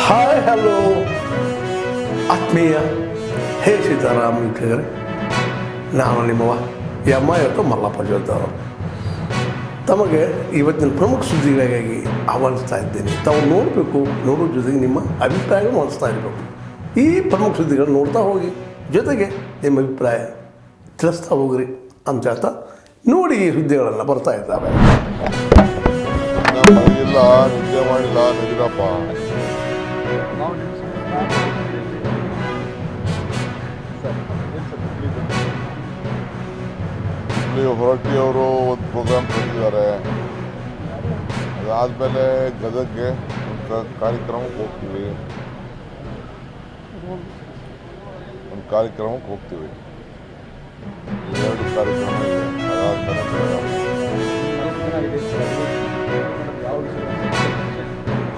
Hi hello ಆತ್ಮೀಯ ಹೇ ಸೀತಾರಾಮ್ ವೀಕ್ಷಕರೇ, ನಾನು ನಿಮ್ಮವ ಇವತ್ತು ಮಲ್ಲಪ್ಪ ಜೋದ್ದವರು ತಮಗೆ ಇವತ್ತಿನ ಪ್ರಮುಖ ಸುದ್ದಿಗಳಿಗಾಗಿ ಆಹ್ವಾನಿಸ್ತಾ ಇದ್ದೇನೆ. ತಾವು ನೋಡಬೇಕು, ನೋಡೋ ಜೊತೆಗೆ ನಿಮ್ಮ ಅಭಿಪ್ರಾಯ ಮಾಡಿಸ್ತಾ ಇರಬೇಕು. ಈ ಪ್ರಮುಖ ಸುದ್ದಿಗಳು ನೋಡ್ತಾ ಹೋಗಿ, ಜೊತೆಗೆ ನಿಮ್ಮ ಅಭಿಪ್ರಾಯ ತಿಳಿಸ್ತಾ ಹೋಗ್ರಿ ಅಂತ ಹೇಳ್ತಾ ನೋಡಿ ಈ ಸುದ್ದಿಗಳೆಲ್ಲ ಬರ್ತಾ ಇದ್ದಾವೆ. ಇಲ್ಲ, ನಿದ್ದೆ ಮಾಡಿಲ್ಲ, ನಡೀರಪ್ಪ. ಇಲ್ಲಿ ಹೊರಟ್ಟಿಯವರು ಒಂದು ಪ್ರೋಗ್ರಾಮ್ ತಂದಿದ್ದಾರೆ. ಅದಾದಮೇಲೆ ಗದಗ್ಗೆ ಒಂದು ಕಾರ್ಯಕ್ರಮಕ್ಕೆ ಹೋಗ್ತೀವಿ. ಎರಡು ಕಾರ್ಯಕ್ರಮ ಇದೆ. ಅದಾದಮೇಲೆ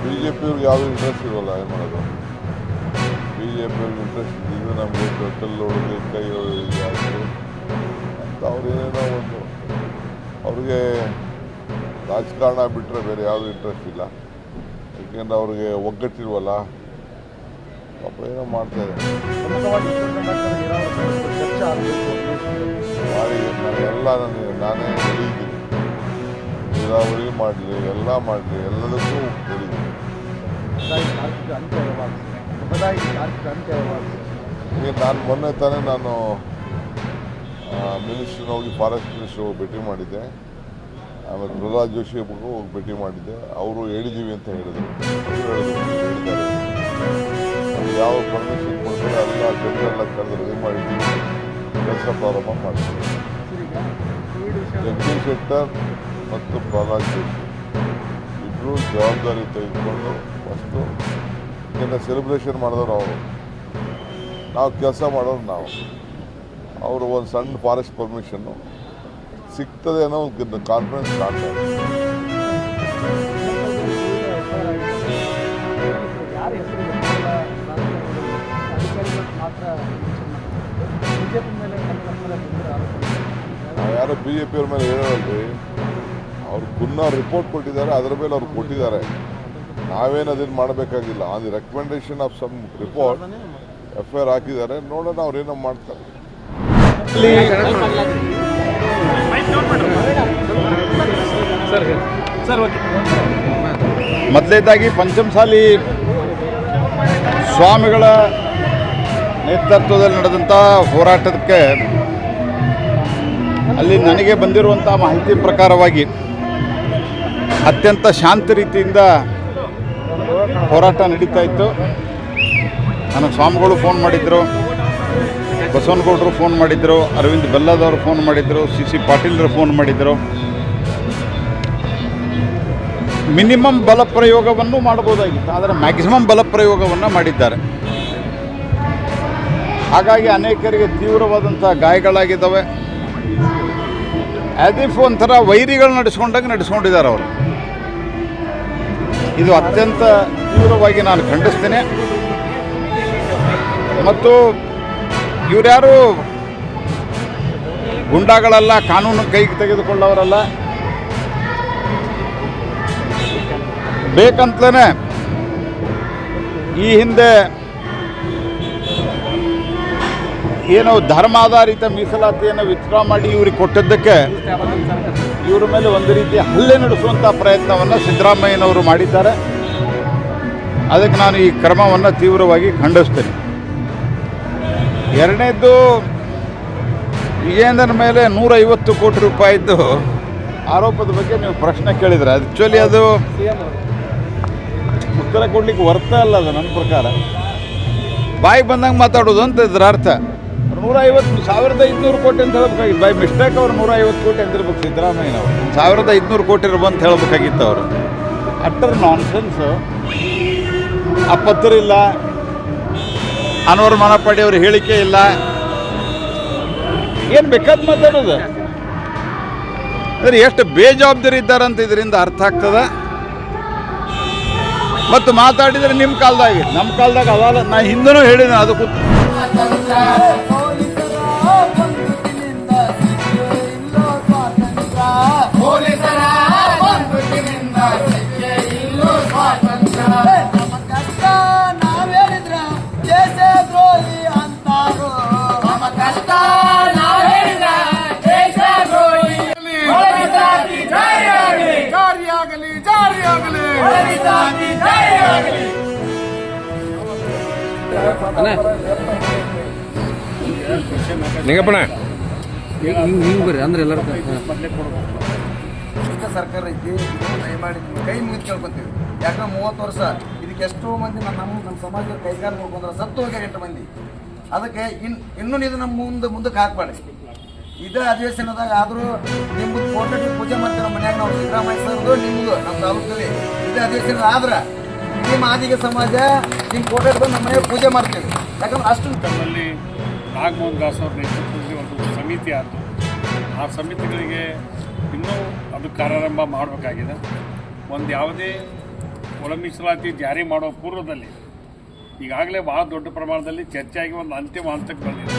BJP ಅವ್ರಿಗೆ ಯಾವುದೂ ಇಂಟ್ರೆಸ್ಟ್ ಇರೋಲ್ಲ. ಏನು ಮಾಡೋದು? BJP ಅವ್ರಿಗೆ ಇಂಟ್ರೆಸ್ಟ್ ಇದ್ದಿದ್ದು ನಮಗೆ ಟೋಟಲ್ ಹೊಡೆದು ಕೈ ಜಾಸ್ತಿ ಅಂತ ಅವ್ರೇನೋ ಒಂದು ಅವ್ರಿಗೆ ರಾಜಕಾರಣ ಬಿಟ್ಟರೆ ಬೇರೆ ಯಾವುದೂ ಇಂಟ್ರೆಸ್ಟ್ ಇಲ್ಲ. ಯಾಕೆಂದ್ರೆ ಅವ್ರಿಗೆ ಒಗ್ಗಟ್ಟಿಲ್ವಲ್ಲ, ಪಾಪ ಏನೋ ಮಾಡ್ತಾರೆ ಮಾಡಿ. ನಾನೇ ಹೇಳಿದ್ದೀನಿ, ನೀರಾವರಿ ಮಾಡಲಿ, ಎಲ್ಲ ಮಾಡಲಿ, ಎಲ್ಲದಕ್ಕೂ ಹೇಳಿದ್ದೀನಿ. ಈಗ ನಾನು ಮೊನ್ನೆ ತಾನೇ ಮಿನಿಸ್ಟ್ರನ್ನ ಹೋಗಿ ಫಾರೆಸ್ಟ್ ಮಿನಿಸ್ಟ್ರ್ ಹೋಗಿ ಭೇಟಿ ಮಾಡಿದ್ದೆ. ಆಮೇಲೆ ಪ್ರಹ್ಲಾದ್ ಜೋಶಿ ಹೋಗಿ ಭೇಟಿ ಮಾಡಿದ್ದೆ. ಅವರು ಹೇಳಿದ್ದೀವಿ ಅಂತ ಹೇಳಿದ್ದಾರೆ. ನಮ್ಗೆ ಯಾವ ಪರ್ಮಿಷನ್ ಕೊಡ್ತಾರೆ ಎಲ್ಲ ಟೆಂಡರ್ನ ಕರೆದು ರೆಡಿ ಮಾಡಿದ್ದೀವಿ, ಕೆಲಸ ಪ್ರಾರಂಭ ಮಾಡ್ತೀವಿ. ಜಗದೀಶ್ ಶೆಟ್ಟರ್ ಮತ್ತು ಪ್ರಹ್ಲಾದ್ ಜೋಶಿ ಇಬ್ಬರು ಜವಾಬ್ದಾರಿ ತೆಗೆದುಕೊಂಡು ಫಸ್ಟು, ಇದನ್ನು ಸೆಲೆಬ್ರೇಷನ್ ಮಾಡಿದವರು ಅವರು, ನಾವು ಕೆಲಸ ಮಾಡೋರು ನಾವು. ಅವರು ಒಂದು ಸಣ್ಣ ಫಾರೆಸ್ಟ್ ಪರ್ಮಿಷನ್ನು ಸಿಗ್ತದೆ ಅನ್ನೋ ಒಂದು ಕಾನ್ಫಿಡೆನ್ಸ್ ಕಾಣ್ತಾರೆ. ಯಾರೋ BJP ಅವ್ರ ಮೇಲೆ ಹೇಳೋಲ್ರಿ, ಅವ್ರು ಪುನಃ ರಿಪೋರ್ಟ್ ಕೊಟ್ಟಿದ್ದಾರೆ, ಅದರ ಮೇಲೆ ಅವ್ರು ಕೊಟ್ಟಿದ್ದಾರೆ. ನಾವೇನು ಅದನ್ನು ಮಾಡಬೇಕಾಗಿಲ್ಲ. On the recommendation of some report FIR ಹಾಕಿದ್ದಾರೆ. ನೋಡೋಣ ಅವ್ರೇನೋ ಮಾಡ್ತಾರೆ. ಮೊದಲನೇದಾಗಿ ಪಂಚಮಸಾಲಿ ಸ್ವಾಮಿಗಳ ನೇತೃತ್ವದಲ್ಲಿ ನಡೆದಂಥ ಹೋರಾಟಕ್ಕೆ ಅಲ್ಲಿ ನನಗೆ ಬಂದಿರುವಂಥ ಮಾಹಿತಿ ಪ್ರಕಾರವಾಗಿ ಅತ್ಯಂತ ಶಾಂತ ರೀತಿಯಿಂದ ಹೋರಾಟ ನಡೀತಾ ಇತ್ತು. ನನಗೆ ಸ್ವಾಮಿಗಳು ಫೋನ್ ಮಾಡಿದ್ರು, ಬಸವನಗೌಡರು ಫೋನ್ ಮಾಡಿದ್ರು, ಅರವಿಂದ್ ಬೆಲ್ಲದವರು ಫೋನ್ ಮಾಡಿದ್ರು, CC ಪಾಟೀಲ್ರು ಫೋನ್ ಮಾಡಿದ್ರು. ಮಿನಿಮಮ್ ಬಲ ಪ್ರಯೋಗವನ್ನು ಮಾಡ್ಬೋದಾಗಿತ್ತು, ಆದರೆ ಮ್ಯಾಕ್ಸಿಮಮ್ ಬಲ ಪ್ರಯೋಗವನ್ನು ಮಾಡಿದ್ದಾರೆ. ಹಾಗಾಗಿ ಅನೇಕರಿಗೆ ತೀವ್ರವಾದಂಥ ಗಾಯಗಳಾಗಿದ್ದಾವೆ. ಆ್ಯಸ್ ಒಂಥರ ವೈರಿಗಳು ನಡೆಸ್ಕೊಂಡಿದ್ದಾರೆ ಅವರು. ಇದು ಅತ್ಯಂತ ತೀವ್ರವಾಗಿ ನಾನು ಖಂಡಿಸ್ತೇನೆ. ಮತ್ತು ಇವರ್ಯಾರು ಗುಂಡಾಗಳಲ್ಲ, ಕಾನೂನು ಕೈಗೆ ತೆಗೆದುಕೊಳ್ಳೋರಲ್ಲ. ಬೇಕಂತಲೇ ಈ ಹಿಂದೆ ಏನೋ ಧರ್ಮಾಧಾರಿತ ಮೀಸಲಾತಿಯನ್ನು ವಿತ್ಡ್ರಾ ಮಾಡಿ ಇವ್ರಿಗೆ ಕೊಟ್ಟಿದ್ದಕ್ಕೆ ಇವರ ಮೇಲೆ ಒಂದು ರೀತಿಯ ಹಲ್ಲೆ ನಡೆಸುವಂಥ ಪ್ರಯತ್ನವನ್ನು ಸಿದ್ದರಾಮಯ್ಯನವರು ಮಾಡಿದ್ದಾರೆ. ಅದಕ್ಕೆ ನಾನು ಈ ಕ್ರಮವನ್ನು ತೀವ್ರವಾಗಿ ಖಂಡಿಸ್ತೇನೆ. ಎರಡನೇದ್ದು, ವಿಜೇಂದ್ರನ ಮೇಲೆ 150 ಕೋಟಿ ರೂಪಾಯಿದ್ದು ಆರೋಪದ ಬಗ್ಗೆ ನೀವು ಪ್ರಶ್ನೆ ಕೇಳಿದ್ರೆ ಆ್ಯಕ್ಚುಲಿ ಅದು ಉತ್ತರ ಕೊಡ್ಲಿಕ್ಕೆ ವರ್ತ ಅಲ್ಲ. ಅದು ನನ್ನ ಪ್ರಕಾರ ಬಾಯಿಗೆ ಬಂದಂಗೆ ಮಾತಾಡೋದು ಅಂತ ಇದರ ಅರ್ಥ. 1,500 ಕೋಟಿ ಅಂತ ಹೇಳಬೇಕಾಗಿತ್ತು. ಬೈ ಮಿಸ್ಟೇಕ್ ಅವ್ರು 150 ಕೋಟಿ ಅಂದಿರ್ಬೇಕು ಸಿದ್ದರಾಮಯ್ಯನವರು. 1,500 ಕೋಟಿ ಅಂತ ಹೇಳಬೇಕಾಗಿತ್ತು ಅವರು. ಅಟ್ಟರ್ ನಾನ್ಸೆನ್ಸು. ಆ ಪತ್ರ ಇಲ್ಲ, ಅನ್ವರ್ ಮಾನಪಾಡಿ ಅವ್ರ ಹೇಳಿಕೆ ಇಲ್ಲ, ಏನು ಬೇಕಾದ ಮಾತಾಡೋದು. ಅಂದರೆ ಎಷ್ಟು ಬೇಜವಾಬ್ದಾರಿ ಇದ್ದಾರಂತ ಇದರಿಂದ ಅರ್ಥ ಆಗ್ತದೆ. ಮತ್ತು ಮಾತಾಡಿದರೆ ನಿಮ್ಮ ಕಾಲದಾಗಿ, ನಮ್ಮ ಕಾಲದಾಗ ಅವಲ್ಲ. ನಾ ಹಿಂದೂ ಹೇಳಿದೆ ಅದಕ್ಕೂ. ನಿಂಗಪ್ಪಣ್ಣ ಹಿಂಗೆ ಬರ್ರಿ ಅಂದ್ರೆ ಎಲ್ಲರೂ ಸರ್ಕಾರ ಐತಿ ದಯಮಾಡಿ ಕೈ ಮುಗಿದು ಕೇಳ್ಕೊತೀವಿ. ಯಾಕಂದ್ರೆ 30 ವರ್ಷ ಇದಕ್ಕೆ ಎಷ್ಟೋ ಮಂದಿ ನಮ್ಮ ಸಮಾಜದ ಕೈಗಾರ ನೋಡ್ಕೊಂಡ್ರೆ ಸತ್ತು ಹೋಗ್ಯಾರ 8 ಮಂದಿ. ಅದಕ್ಕೆ ಇನ್ನೂ ಇದು ನಮ್ಮ ಮುಂದಕ್ಕೆ ಹಾಕ್ಬೇಡಿ. ಇದೇ ಅಧಿವೇಶನದಾಗ ಆದರೂ ನಿಮ್ಮದು ಫೋಟೋ ಪೂಜೆ ಮಾಡ್ತೀವಿ. ನಮ್ಮ ಮನ್ಯಾಗ ನಾವು ಸಿದ್ದರಾಮಯ್ಯ ಸರ್ದು ನಿಮ್ಮದು ನಮ್ಮ ತಾಲೂಕಲ್ಲಿ ಇದೇ ಅಧಿವೇಶನ ಆದ್ರೆ ಇಡೀ ಮಾದಿಗ ಸಮಾಜ ನಿಮ್ಮ ಫೋಟೋ ಇಟ್ಕೊಂಡು ನಮ್ಮ ಮನೆಯಾಗ ಪೂಜೆ ಮಾಡ್ತೀವಿ. ಯಾಕಂದ್ರೆ ಅಷ್ಟು ನಮ್ಮಲ್ಲಿ ನಾಗಮೋಹನ್ ದಾಸ್ ಅವ್ರ ನೇತೃತ್ವದಲ್ಲಿ ಒಂದು ಸಮಿತಿ ಆಯಿತು. ಆ ಸಮಿತಿಗಳಿಗೆ ಇನ್ನೂ ಅದು ಕಾರ್ಯಾರಂಭ ಮಾಡಬೇಕಾಗಿದೆ. ಒಂದು ಯಾವುದೇ ಒಳ ಮೀಸಲಾತಿ ಜಾರಿ ಮಾಡೋ ಪೂರ್ವದಲ್ಲಿ ಈಗಾಗಲೇ ಭಾಳ ದೊಡ್ಡ ಪ್ರಮಾಣದಲ್ಲಿ ಚರ್ಚೆಯಾಗಿ ಒಂದು ಅಂತಿಮ ಹಂತಕ್ಕೆ ಬಂದಿದೆ.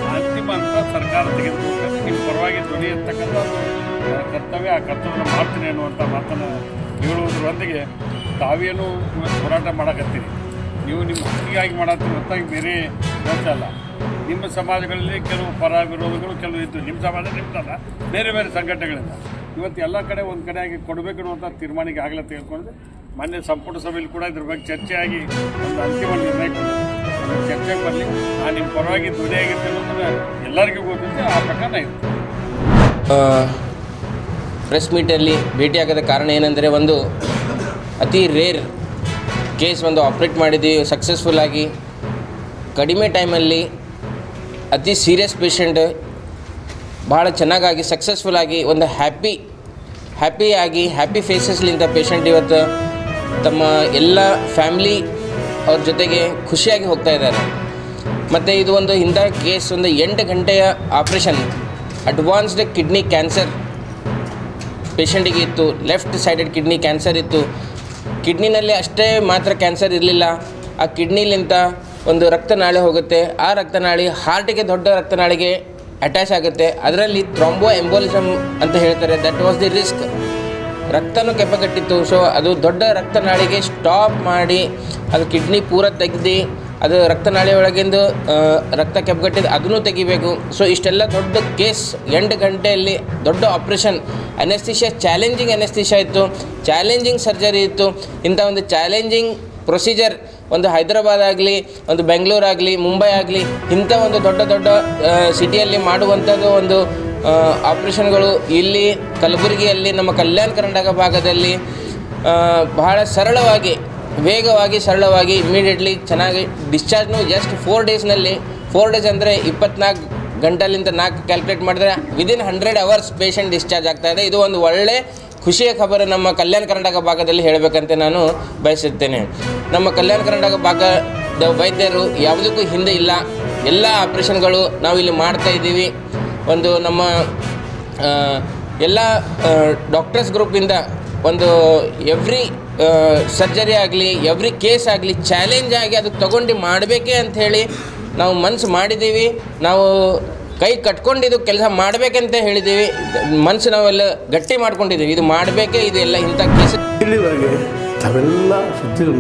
ಆ ಅಂತಿಮ ಹಂತ ಸರ್ಕಾರ ತೆಗೆದುಕೊಂಡ್ರೆ ನಿಮ್ಮ ಪರವಾಗಿ ಧ್ವನಿ ಇರ್ತಕ್ಕಂಥ ಕರ್ತವ್ಯ, ಆ ಕರ್ತವ್ಯವನ್ನು ಮಾಡ್ತೀನಿ ಅನ್ನುವಂಥ ಮಾತನ್ನು ಹೇಳುವುದರೊಂದಿಗೆ ತಾವೇನು ಇವತ್ತು ಹೋರಾಟ ಮಾಡಕತ್ತೀರಿ, ನೀವು ನಿಮ್ಮ ಹಕ್ಕಿಗಾಗಿ ಮಾಡತ್ತೀರಿ ಹೊರತಾಗಿ ಬೇರೆ ಕೆಲಸ ಅಲ್ಲ. ನಿಮ್ಮ ಸಮಾಜಗಳಲ್ಲಿ ಕೆಲವು ಪರ ವಿರೋಧಗಳು ಕೆಲವು ಇದ್ದು, ನಿಮ್ಮ ಸಮಾಜ ನಿಮ್ದಲ್ಲ, ಬೇರೆ ಬೇರೆ ಸಂಘಟನೆಗಳಿಂದ ಇವತ್ತು ಎಲ್ಲ ಕಡೆ ಒಂದು ಕಡೆಯಾಗಿ ಕೊಡಬೇಕು ಅನ್ನುವಂಥ ತೀರ್ಮಾನಕ್ಕೆ ಆಗಲೇ ತೆಗೆದುಕೊಂಡ್ರೆ ಮೊನ್ನೆ ಸಂಪುಟ ಸಭೆಯಲ್ಲಿ ಕೂಡ ಇದ್ರ ಬಗ್ಗೆ ಚರ್ಚೆಯಾಗಿ ಒಂದು ಅಂತಿಮ ನಿರ್ಣಯ ಕೊಡೋದು ಚರ್ಚೆಗೆ ಬರಲಿ. ನಾನು ನಿಮ್ಮ ಪರವಾಗಿ ಧ್ವನಿಯಾಗಿರ್ತೀನಿ ಅನ್ನೋದನ್ನ ಎಲ್ಲರಿಗೂ ಗೊತ್ತಿದೆ. ಆ ಪ್ರಕಾರ ಇರುತ್ತೆ. ಪ್ರೆಸ್ ಮೀಟಲ್ಲಿ ಭೇಟಿಯಾಗದ ಕಾರಣ ಏನಂದರೆ, ಒಂದು ಅತಿ ರೇರ್ ಕೇಸ್ ಒಂದು ಆಪ್ರೇಟ್ ಮಾಡಿದ್ದೀವಿ ಸಕ್ಸಸ್ಫುಲ್ಲಾಗಿ. ಕಡಿಮೆ ಟೈಮಲ್ಲಿ ಅತಿ ಸೀರಿಯಸ್ ಪೇಷಂಟ್ ಭಾಳ ಚೆನ್ನಾಗಾಗಿ ಸಕ್ಸಸ್ಫುಲ್ಲಾಗಿ ಒಂದು ಹ್ಯಾಪಿ ಫೇಸಸ್ಲಿಂದ ಪೇಷಂಟ್ ಇವತ್ತು ತಮ್ಮ ಎಲ್ಲ ಫ್ಯಾಮ್ಲಿ ಅವ್ರ ಜೊತೆಗೆ ಖುಷಿಯಾಗಿ ಹೋಗ್ತಾ ಇದ್ದಾರೆ. ಮತ್ತು ಇದು ಒಂದು ಇಂಥ ಕೇಸ್ ಒಂದು 8 ಗಂಟೆಯ ಆಪ್ರೇಷನ್, ಅಡ್ವಾನ್ಸ್ಡ್ ಕಿಡ್ನಿ ಕ್ಯಾನ್ಸರ್ ಪೇಷಂಟಿಗೆ ಇತ್ತು. ಲೆಫ್ಟ್ ಸೈಡೆಡ್ ಕಿಡ್ನಿ ಕ್ಯಾನ್ಸರ್ ಇತ್ತು. ಕಿಡ್ನಿನಲ್ಲಿ ಅಷ್ಟೇ ಮಾತ್ರ ಕ್ಯಾನ್ಸರ್ ಇರಲಿಲ್ಲ, ಆ ಕಿಡ್ನಿಲಿಂದ ಒಂದು ರಕ್ತನಾಳಿ ಹೋಗುತ್ತೆ. ಆ ರಕ್ತನಾಳಿ ಹಾರ್ಟಿಗೆ ದೊಡ್ಡ ರಕ್ತನಾಳಿಗೆ ಅಟ್ಯಾಚ್ ಆಗುತ್ತೆ. ಅದರಲ್ಲಿ ಥ್ರಾಂಬೋ ಎಂಬೋಲಿಸಮ್ ಅಂತ ಹೇಳ್ತಾರೆ. That was the risk. ರಕ್ತನೂ ಕೆಪ್ಪಗಟ್ಟಿತ್ತು. ಸೊ ಅದು ದೊಡ್ಡ ರಕ್ತನಾಳಿಗೆ ಸ್ಟಾಪ್ ಮಾಡಿ ಅದು ಕಿಡ್ನಿ ಪೂರ ತೆಗೆದು ಅದು ರಕ್ತನಾಳಿ ಒಳಗಿಂದು ರಕ್ತ ಕೆಪ್ಪಗಟ್ಟಿದ್ದು ಅದನ್ನು ತೆಗಿಬೇಕು. ಸೊ ಇಷ್ಟೆಲ್ಲ ದೊಡ್ಡ ಕೇಸ್ 8 ಗಂಟೆಯಲ್ಲಿ ದೊಡ್ಡ ಆಪ್ರೇಷನ್. ಅನೆಸ್ಥಿಷಿಯಾ ಚಾಲೆಂಜಿಂಗ್ ಅನೆಸ್ಥಿಷಿಯಾ ಇತ್ತು, ಚಾಲೆಂಜಿಂಗ್ ಸರ್ಜರಿ ಇತ್ತು. ಇಂಥ ಒಂದು ಚಾಲೆಂಜಿಂಗ್ ಪ್ರೊಸೀಜರ್ ಒಂದು ಹೈದರಾಬಾದ್ ಆಗಲಿ, ಒಂದು ಬೆಂಗಳೂರಾಗಲಿ, ಮುಂಬೈ ಆಗಲಿ, ಇಂಥ ಒಂದು ದೊಡ್ಡ ಸಿಟಿಯಲ್ಲಿ ಮಾಡುವಂಥದ್ದು ಒಂದು ಆಪ್ರೇಷನ್ಗಳು ಇಲ್ಲಿ ಕಲಬುರಗಿಯಲ್ಲಿ ನಮ್ಮ ಕಲ್ಯಾಣ ಕರ್ನಾಟಕ ಭಾಗದಲ್ಲಿ ಬಹಳ ಸರಳವಾಗಿ, ವೇಗವಾಗಿ, ಸರಳವಾಗಿ, ಇಮ್ಮಿಡಿಯೇಟ್ಲಿ ಚೆನ್ನಾಗಿ ಡಿಸ್ಚಾರ್ಜ್ನು ಜಸ್ಟ್ 4 ಡೇಸ್ನಲ್ಲಿ 4 ಡೇಸ್ ಅಂದರೆ 24 ಗಂಟೆಲಿಂದ 4 ಕ್ಯಾಲ್ಕುಲೇಟ್ ಮಾಡಿದ್ರೆ ವಿದಿನ್ 100 ಅವರ್ಸ್ ಪೇಷಂಟ್ ಡಿಸ್ಚಾರ್ಜ್ ಆಗ್ತಾಯಿದೆ. ಇದು ಒಂದು ಒಳ್ಳೆ ಖುಷಿಯ ಖಬರು ನಮ್ಮ ಕಲ್ಯಾಣ ಕರ್ನಾಟಕ ಭಾಗದಲ್ಲಿ ಹೇಳಬೇಕಂತ ನಾನು ಬಯಸುತ್ತೇನೆ. ನಮ್ಮ ಕಲ್ಯಾಣ ಕರ್ನಾಟಕ ಭಾಗದ ವೈದ್ಯರು ಯಾವುದಕ್ಕೂ ಹಿಂದೆ ಇಲ್ಲ. ಎಲ್ಲ ಆಪ್ರೇಷನ್ಗಳು ನಾವು ಇಲ್ಲಿ ಮಾಡ್ತಾ ಇದ್ದೀವಿ. ಒಂದು ನಮ್ಮ ಎಲ್ಲ ಡಾಕ್ಟರ್ಸ್ ಗ್ರೂಪಿಂದ ಒಂದು ಎವ್ರಿ ಸರ್ಜರಿ ಆಗಲಿ, ಎವ್ರಿ ಕೇಸ್ ಆಗಲಿ ಚಾಲೆಂಜ್ ಆಗಿ ಅದಕ್ಕೆ ತೊಗೊಂಡು ಮಾಡಬೇಕೇ ಅಂಥೇಳಿ ನಾವು ಮನಸ್ಸು ಮಾಡಿದ್ದೀವಿ. ನಾವು ಕೈ ಕಟ್ಕೊಂಡಿದ್ದು ಕೆಲಸ ಮಾಡಬೇಕಂತ ಹೇಳಿದ್ದೀವಿ. ಮನಸ್ಸು ನಾವೆಲ್ಲ ಗಟ್ಟಿ ಮಾಡ್ಕೊಂಡಿದ್ದೀವಿ. ಇದು ಮಾಡಬೇಕೇ, ಇದು ಎಲ್ಲ ಇಂಥ ಕೇಸ್. ಇಲ್ಲಿವರೆಗೆ ತಾವೆಲ್ಲ ಸುದ್ದಿಗಳು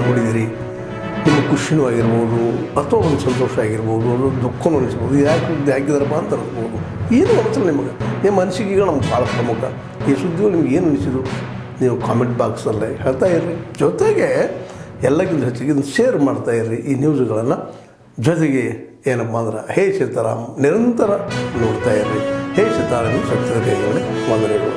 ನೋಡಿದಿರಿ. ನಿಮ್ಮ ಖುಷಿನೂ ಆಗಿರ್ಬೋದು, ಅಥವಾ ಒಂದು ಸಂತೋಷ ಆಗಿರ್ಬೋದು, ಒಂದು ದುಃಖನೂ ಅನಿಸ್ಬೋದು. ಯಾಕೆ ಸುದ್ದಿ ಹಾಕಿದಾರಪ್ಪ ಅಂತ ಅನಿಸ್ಬೋದು. ಏನು ಅನಿಸಲ್ಲ ನಿಮಗೆ, ನಿಮ್ಮ ಅನಿಸಿಕೆಗಳು ನಮ್ಗೆ ಭಾಳ ಪ್ರಮುಖ. ಈ ಸುದ್ದಿಗಳು ನಿಮ್ಗೆ ಏನು ಅನಿಸಿದ್ರು ನೀವು ಕಾಮೆಂಟ್ ಬಾಕ್ಸಲ್ಲೇ ಹೇಳ್ತಾ ಇರ್ರಿ. ಜೊತೆಗೆ ಎಲ್ಲಕ್ಕಿಂತ ಹೆಚ್ಚಿಗೆ ಇದನ್ನು ಶೇರ್ ಮಾಡ್ತಾ ಇರ್ರಿ ಈ ನ್ಯೂಸ್ಗಳನ್ನು. ಜೊತೆಗೆ ಏನಪ್ಪ ಅಂದ್ರೆ ಹೇ ಸೀತಾರಾಮ್ ನಿರಂತರ ನೋಡ್ತಾ ಇರ್ರಿ. ಹೇ ಸೀತಾರಾಮ್ ಸತ್ಯದ ಕೈಗಳಲ್ಲಿ ವಂದನೆಗಳು.